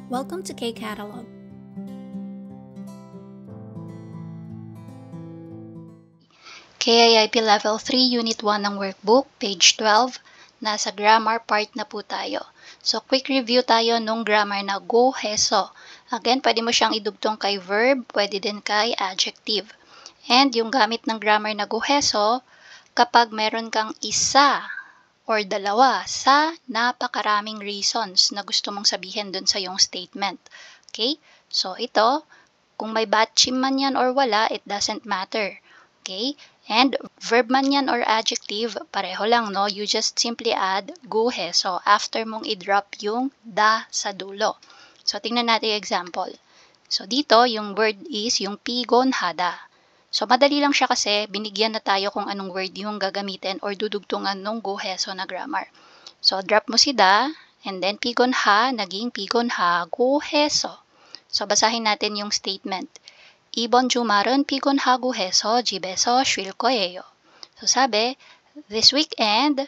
Welcome to K-Catalog. KIIP Level 3, Unit 1 ng workbook, page 12. Nasa grammar part na po tayo. So, quick review tayo nung grammar na go heso. Again, pwede mo siyang idugtong kay verb, pwede din kay adjective. And yung gamit ng grammar na go heso, kapag meron kang isa or dalawa sa napakaraming reasons na gusto mong sabihin dun sa yung statement. Okay? So, ito, kung may batchim man yan or wala, it doesn't matter. Okay? And verb man yan or adjective, pareho lang, no? You just simply add guhe. So, after mong i-drop yung da sa dulo. So, tingnan natin yung example. So, dito, yung word is yung pigonhada. So, madali lang siya kasi binigyan na tayo kung anong word yung gagamitin or dudugtungan nung guheso na grammar. So, drop mo si da, and then pigonha, naging pigonha guheso. So, basahin natin yung statement. 이번 주말은 피곤하고 해서 집에서 쉴 거예요. So, sabi, this weekend,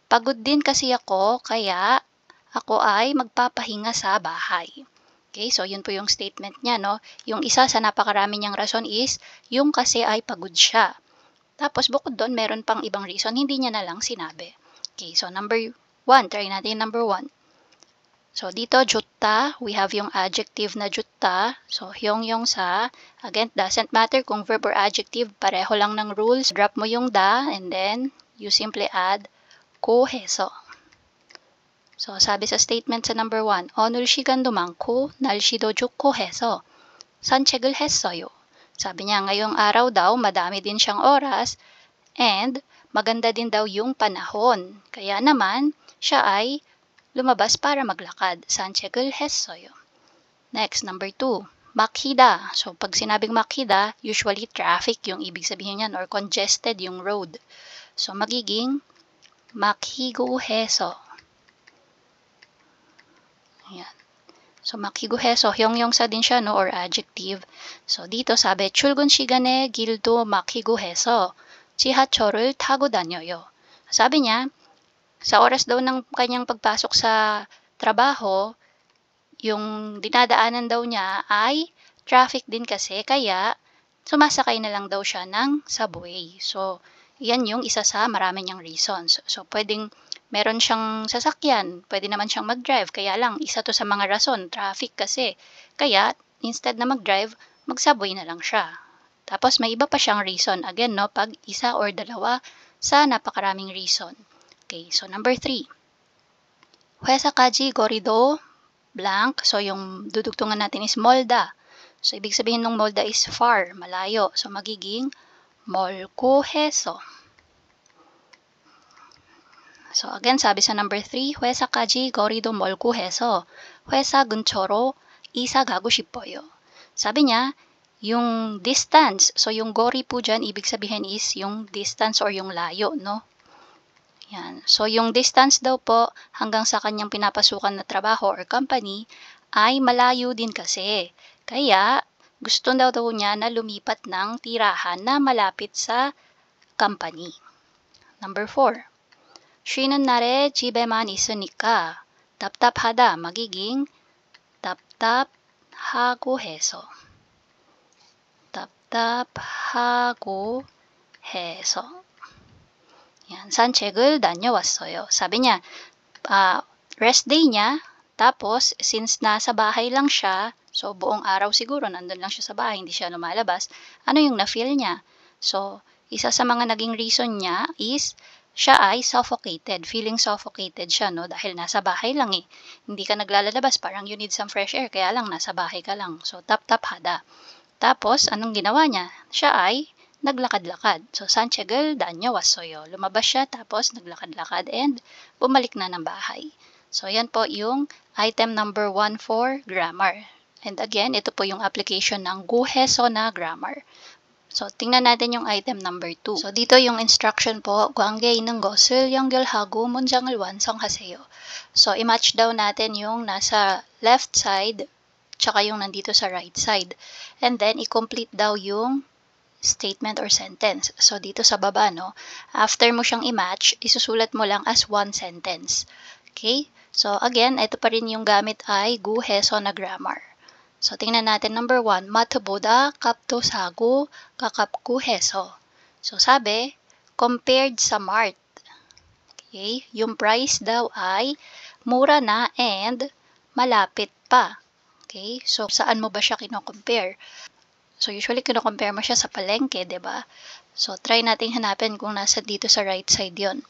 pagod din kasi ako, kaya ako ay magpapahinga sa bahay. Okay, so yun po yung statement niya, no? Yung isa sa napakarami niyang rason is, yung kasi ay pagod siya. Tapos, bukod doon, meron pang ibang reason, hindi niya na lang sinabi. Okay, so number 1, try natin number 1. So, dito, jutta, we have yung adjective na jutta. So, yung sa, again, doesn't matter kung verb or adjective, pareho lang ng rules. Drop mo yung da, and then, you simply add ko heso. So, sabi sa statement sa number 1, 오늘 시간도 많고 날씨도 좋고 해서 산책을 했어요. Sabi niya, ngayong araw daw, madami din siyang oras and maganda din daw yung panahon. Kaya naman, siya ay lumabas para maglakad. 산책을 했어요. Next, number 2, makida. So, pag sinabing makida, usually traffic yung ibig sabihin yan or congested yung road. So, magiging makhigo heso. Ayan. So, makiguheso, hyongyongsa din siya, no, or adjective. So, dito sabi, 출근 시간에 길도 막히고해서 지하철을 타고 다녀요. Sabi niya, sa oras daw ng kanyang pagpasok sa trabaho, yung dinadaanan daw niya ay traffic din kasi, kaya sumasakay na lang daw siya ng subway. So, yan yung isa sa marami niyang reasons. So, pwedeng meron siyang sasakyan, pwede naman siyang mag-drive, kaya lang, isa to sa mga rason, traffic kasi. Kaya, instead na mag-drive, mag-subway na lang siya. Tapos, may iba pa siyang reason, again, no, pag isa or dalawa sa napakaraming reason. Okay, so number 3. 회사까지 거리도 blank, so yung dudugtungan natin is 멀다. So, ibig sabihin ng 멀다 is far, malayo. So, magiging 멀고 해서. So again, sabi sa number 3, 회사까지 거리도 멀고 해서 회사 근처로 이사 가고 싶어요. Sabi niya, yung distance, so yung gori po dyan, ibig sabihin is yung distance or yung layo, no? Yan. So yung distance daw po hanggang sa kanyang pinapasukan na trabaho or company ay malayo din kasi. Kaya gusto daw niya na lumipat ng tirahan na malapit sa company. Number 4. 쉬는 날에 집에만 있으니까 답답하다 magiging 답답하고 해서. 답답하고 해서. Yan, 산책을 다녀왔어요. Sabi niya, rest day niya, tapos since nasa bahay lang siya, so buong araw siguro nandun lang siya sa bahay, hindi siya lumalabas, ano yung na-feel niya? So, isa sa mga naging reason niya is siya ay suffocated, feeling suffocated siya, no? Dahil nasa bahay lang eh. Hindi ka naglalabas, parang you need some fresh air, kaya lang nasa bahay ka lang. So, tap-tap-hada. Tapos, anong ginawa niya? Siya ay naglakad-lakad. So, 산책을 다녀왔어요. Lumabas siya, tapos naglakad-lakad and bumalik na ng bahay. So, yan po yung item number 1 for grammar. And again, ito po yung application ng guheso na grammar. So, tingnan natin yung item number 2. So, dito yung instruction po, 관계 있는 것을 연결하고 문장을 완성하세요. So, i-match daw natin yung nasa left side, tsaka yung nandito sa right side. And then, i-complete daw yung statement or sentence. So, dito sa baba, no, after mo siyang i-match, isusulat mo lang as one sentence. Okay? So again, ito pa rin yung gamit ay guheso na grammar. So tingnan natin number 1, 마트보다 값도 싸고 가깝구해서. So sabi, compared sa mart. Okay, yung price daw ay mura na and malapit pa. Okay, so saan mo ba siya kino-compare? So usually kino-compare mo siya sa palengke, 'di ba? So try nating hanapin kung nasa dito sa right side 'yon.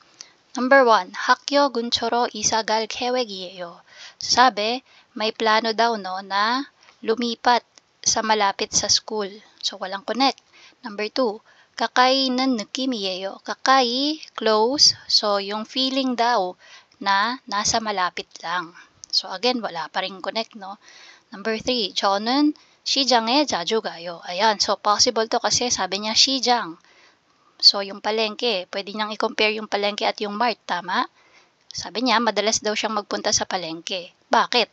Number 1, 학교 근처로 이사 갈 계획이에요. Sabi, may plano daw no na lumipat sa malapit sa school. So walang connect. Number 2, kakai는 느낌이에요. Kakai, close. So yung feeling daw na nasa malapit lang. So again, wala pa ring connect, no? Number 3, 저는 시장에 자주 가요. Ayan, so possible to kasi sabi niya 시장. So, yung palengke, pwede niyang i-compare yung palengke at yung mart, tama? Sabi niya, madalas daw siyang magpunta sa palengke. Bakit?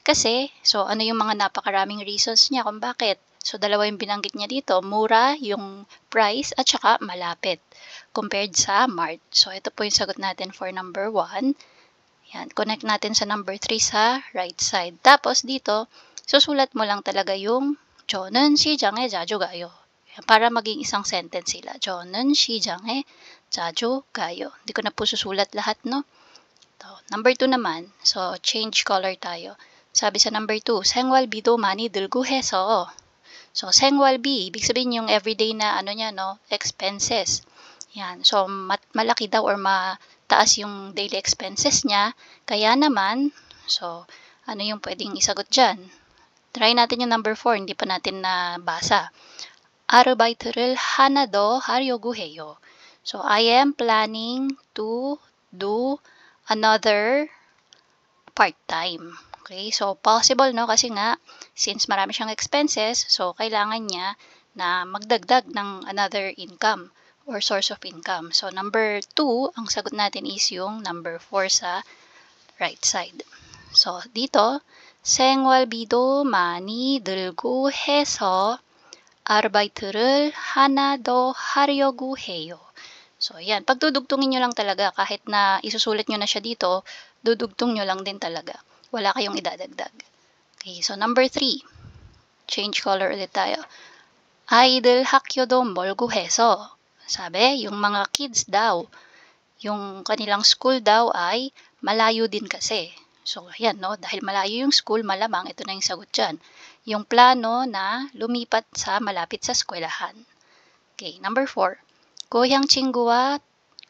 Kasi, so ano yung mga napakaraming reasons niya kung bakit? So, dalawa yung binanggit niya dito, mura yung price at saka malapit compared sa mart. So, ito po yung sagot natin for number 1. Yan, connect natin sa number 3 sa right side. Tapos dito, susulat mo lang talaga yung 저는 시장에 자주 가요. Para maging isang sentence sila. 저는 시장에 자주 가요. Hindi ko na po susulat lahat, no? Number 2 naman. So, change color tayo. Sabi sa number 2, 생활비도 많이 들고 해서. So, 생활비, ibig sabihin yung everyday na ano niya, no? Expenses. Yan. So, malaki daw or mataas yung daily expenses niya. Kaya naman, so, ano yung pwedeng isagot dyan? Try natin yung number 4. Hindi pa natin nabasa. 아르바이트를 하나 더 하려고 해요. So, I am planning to do another part-time. Okay, so possible, no? Kasi nga, since marami siyang expenses, so kailangan niya na magdagdag ng another income or source of income. So, number 2, ang sagot natin is yung number 4 sa right side. So, dito, 생활비도 많이 들고 해서 아르바이트를 하나 더 하려고 해요. So, ayan. Pagdudugtungin nyo lang talaga. Kahit na isusulit nyo na siya dito, dudugtong nyo lang din talaga. Wala kayong idadagdag. Okay, so number 3. Change color ulit tayo. 아이들 학교도 멀고 해서. Sabi, yung mga kids daw, yung kanilang school daw ay malayo din kasi. So, ayan, no? Dahil malayo yung school, malamang ito na yung sagot dyan. Yung plano na lumipat sa malapit sa eskwelahan. Okay, number 4. 고향 친구와,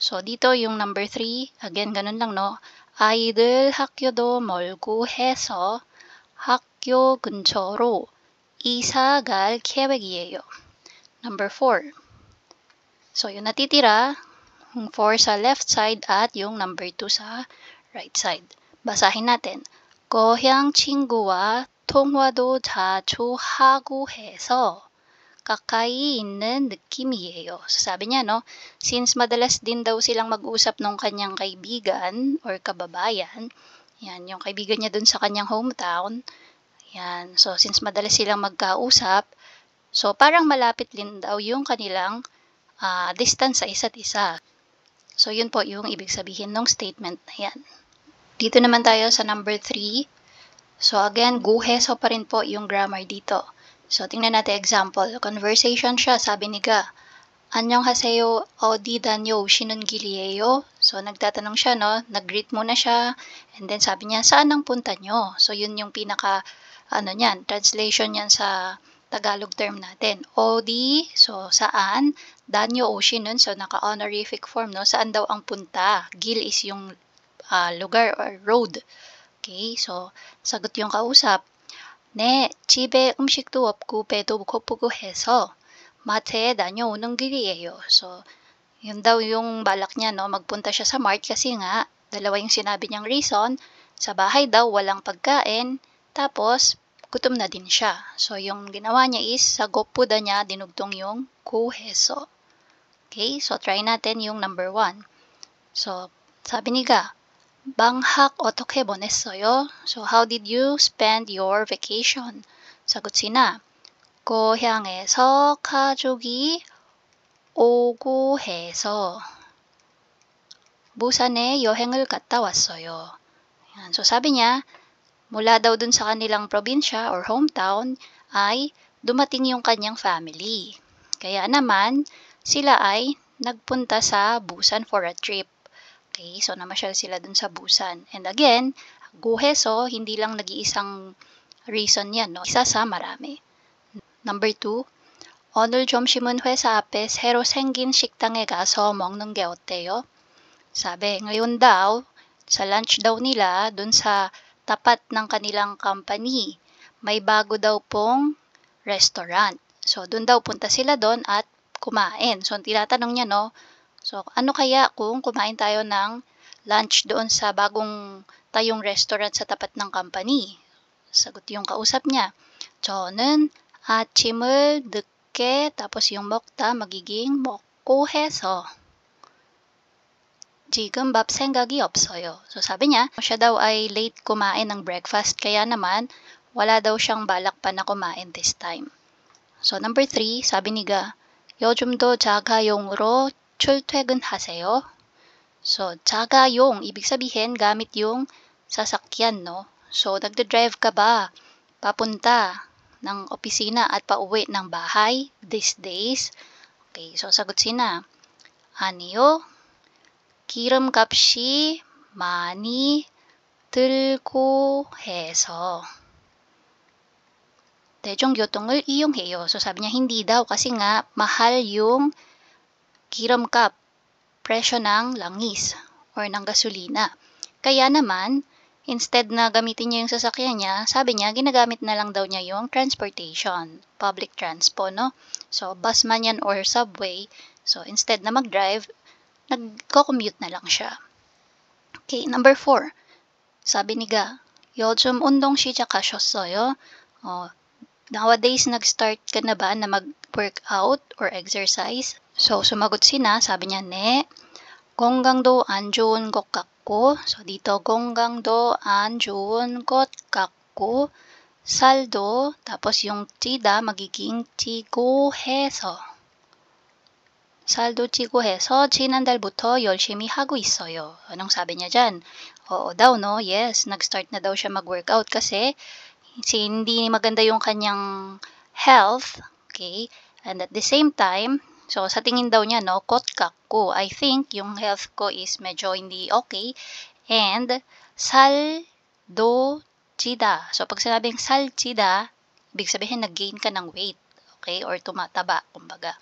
so dito yung number 3, again, ganun lang, no? 아이들 학교도 멀고 해서 학교 근처로 이사 갈 계획이에요. Number 4. So, yung natitira, yung 4 sa left side at yung number 2 sa right side. 바사hin 나텐. 고향 친구와 통화도 자주 하고 해서 가까이 있는 느낌이에요. So, sabi niya, no, since madalas din daw silang mag-usap ng kanyang kaibigan or kababayan, yan, yung kaibigan niya dun sa kanyang hometown, yan, so since madalas silang magkausap, so parang malapit din daw yung kanilang distance sa isa't isa. So, yun po yung ibig sabihin ng statement na yan. Dito naman tayo sa number 3. So, again, guheso pa rin po yung grammar dito. So, tingnan natin example. Conversation siya, sabi ni Ga. 안녕하세요, 어디 다녀오시는 길이에요? So, nagtatanong siya, no? Nag-greet muna siya. And then, sabi niya, saan ang punta nyo? So, yun yung pinaka, translation niyan sa Tagalog term natin. 어디, so, saan? 다녀오시는, so, naka-honorific form, no? Saan daw ang punta? Gil is yung lugar or road. Okay, so sagot yung kausap. 네, 집에 음식도 없고 배도 고프고 해서 마트에 다녀오는 길이에요. So, yun daw yung balak niya, no? Magpunta siya sa mart kasi nga, dalawa yung sinabi niyang reason. Sa bahay daw, walang pagkain. Tapos, gutom na din siya. So, yung ginawa niya is, sa gopuda niya, dinugtong yung kuheso. Okay, so try natin yung number 1. So, sabi ni Ga, 방학 어떻게 보냈어요? So, how did you spend your vacation? 사got si Na. 고향에서 가족이 오고 해서 부산에 여행을 갔다 왔어요. Yan. So sabi niya, mula daw dun sa kanilang probinsya or hometown ay dumating yung kanyang family. Kaya naman, sila ay nagpunta sa Busan for a trip. Okay, so namasyal sila dun sa Busan. And again, guheso, hindi lang nag-iisang reason yan, no? Isa sa marami. Number 2, 오늘 점심은 회사 앞에 새로 생긴 식당에 가서 먹는 게 어때요? Sabi, ngayon daw, sa lunch daw nila, dun sa tapat ng kanilang company, may bago daw pong restaurant. So, dun daw punta sila doon at kumain. So, tinatanong niya, no? So, ano kaya kung kumain tayo ng lunch doon sa bagong tayong restaurant sa tapat ng company? Sagot yung kausap niya. 저는 아침을 늦게 tapos yung 먹다 magiging 먹고 해서 지금 밥 생각이 없어요. So sabi niya, siya daw ay late kumain ng breakfast kaya naman wala daw siyang balak pa na kumain this time. So number 3, sabi niya, 요즘도 자가용으로 출퇴근하세요? So 자가용, ibig sabihin gamit yung sasakyan, no? So nagde-drive ka ba papunta ng opisina at pauwi ng bahay these days? Okay, so sagot sina, 아니요. 기름값이 많이 들고 해서 대중교통을 이용해요. So sabi niya hindi daw kasi nga mahal yung 기름값, presyo ng langis or ng gasolina. Kaya naman, instead na gamitin niya yung sasakyan niya, sabi niya ginagamit na lang daw niya yung transportation, public transpo, no? So bus man yan or subway. So instead na mag-drive, nagko-commute na lang siya. Okay, number 4. Sabi niya, 요즘 운동 시작하셨어요? Nowadays, nag-start ka na ba na mag-workout or exercise? So, sumagot sina, sabi niya, 네. 건강도 안 좋은 것 같고, so dito, 건강도 안 좋은 것 같고, 살도, tapos yung 찌다 magiging 찌고 해서. 살도 찌고 해서 지난달부터 열심히 하고 있어요. Anong sabi niya dyan? Oo daw, no? Yes, nag-start na daw siya mag-workout kasi hindi maganda yung kanyang health, okay? And at the same time, so sa tingin daw niya, no, kotkak ko. I think yung health ko is medyo hindi okay. And saldo chida. So pag sinabing sal chida, ibig sabihin nag-gain ka ng weight, okay? Or tumataba, kumbaga.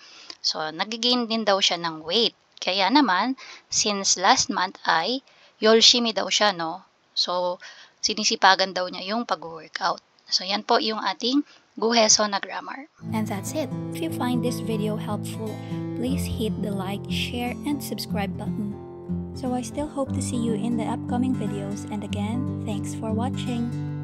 So, nag-gain din daw siya ng weight. Kaya naman, since last month ay 열심히 daw siya, no? So, sinisipagan daw niya yung pag-workout. So, yan po yung ating guheso na grammar. And that's it. If you find this video helpful, please hit the like, share, and subscribe button. So I still hope to see you in the upcoming videos, and again, thanks for watching.